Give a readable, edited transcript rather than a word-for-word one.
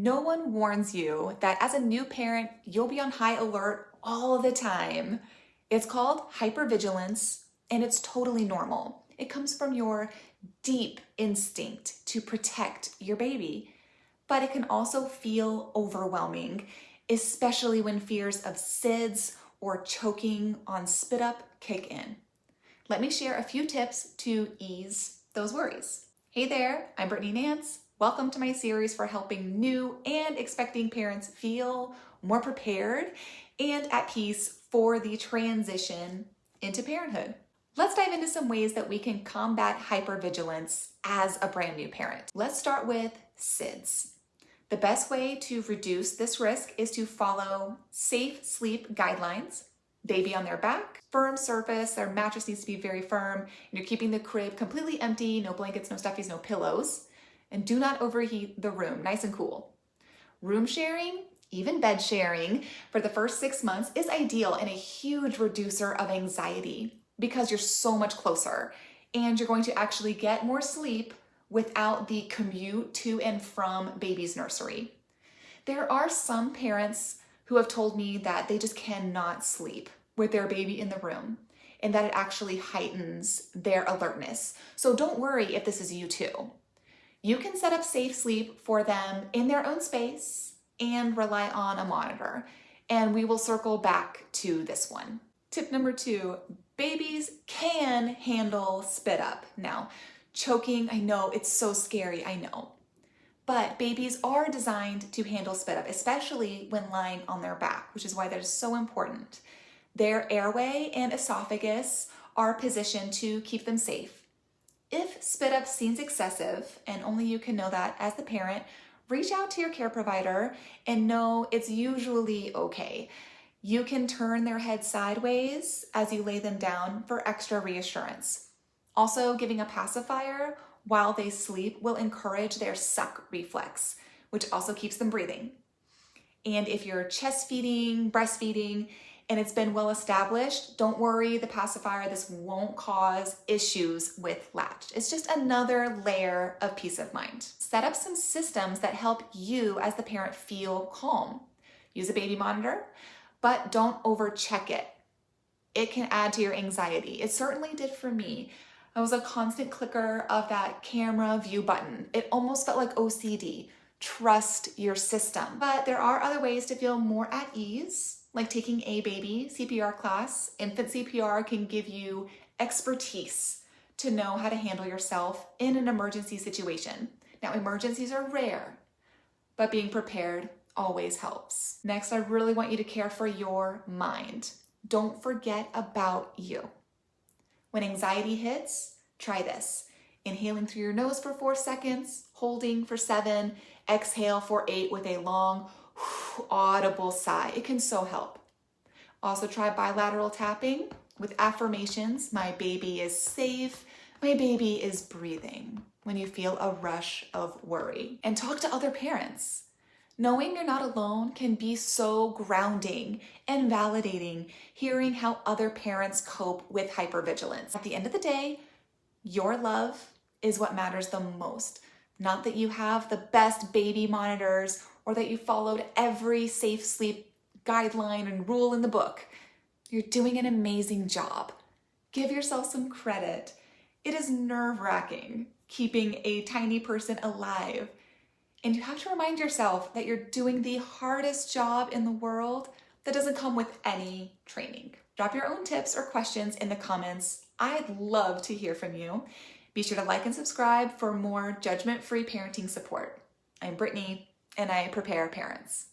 No one warns you that as a new parent, you'll be on high alert all the time. It's called hypervigilance, and it's totally normal. It comes from your deep instinct to protect your baby, but it can also feel overwhelming, especially when fears of SIDS or choking on spit up kick in. Let me share a few tips to ease those worries. Hey there, I'm Brittany Nance. Welcome to my series for helping new and expecting parents feel more prepared and at peace for the transition into parenthood. Let's dive into some ways that we can combat hypervigilance as a brand new parent. Let's start with SIDS. The best way to reduce this risk is to follow safe sleep guidelines. Baby on their back, firm surface, their mattress needs to be very firm, and you're keeping the crib completely empty, no blankets, no stuffies, no pillows. And do not overheat the room, nice and cool. Room sharing, even bed sharing, for the first 6 months is ideal and a huge reducer of anxiety because you're so much closer and you're going to actually get more sleep without the commute to and from baby's nursery. There are some parents who have told me that they just cannot sleep with their baby in the room and that it actually heightens their alertness. So don't worry if this is you too. You can set up safe sleep for them in their own space and rely on a monitor. And we will circle back to this one. Tip number 2, babies can handle spit up. Now, choking, I know it's so scary, I know. But babies are designed to handle spit up, especially when lying on their back, which is why that is so important. Their airway and esophagus are positioned to keep them safe. If spit up seems excessive, and only you can know that as the parent, reach out to your care provider and know it's usually okay. You can turn their head sideways as you lay them down for extra reassurance. Also, giving a pacifier while they sleep will encourage their suck reflex, which also keeps them breathing. And if you're chest feeding, breastfeeding, and it's been well established, don't worry, the pacifier, this won't cause issues with latch. It's just another layer of peace of mind. Set up some systems that help you as the parent feel calm. Use a baby monitor, but don't overcheck it. It can add to your anxiety. It certainly did for me. I was a constant clicker of that camera view button. It almost felt like OCD. Trust your system. But there are other ways to feel more at ease, like taking a baby CPR class. Infant CPR can give you expertise to know how to handle yourself in an emergency situation. Now, emergencies are rare, but being prepared always helps. Next, I really want you to care for your mind. Don't forget about you. When anxiety hits, try this. Inhaling through your nose for 4 seconds, holding for 7, exhale for 8 with a long, audible sigh. It can so help. Also try bilateral tapping with affirmations. My baby is safe. My baby is breathing when you feel a rush of worry. And talk to other parents. Knowing you're not alone can be so grounding and validating, hearing how other parents cope with hypervigilance. At the end of the day, your love is what matters the most. Not that you have the best baby monitors or that you followed every safe sleep guideline and rule in the book. You're doing an amazing job. Give yourself some credit. It is nerve-wracking keeping a tiny person alive. And you have to remind yourself that you're doing the hardest job in the world that doesn't come with any training. Drop your own tips or questions in the comments. I'd love to hear from you. Be sure to like and subscribe for more judgment-free parenting support. I'm Brittany, and I prepare parents.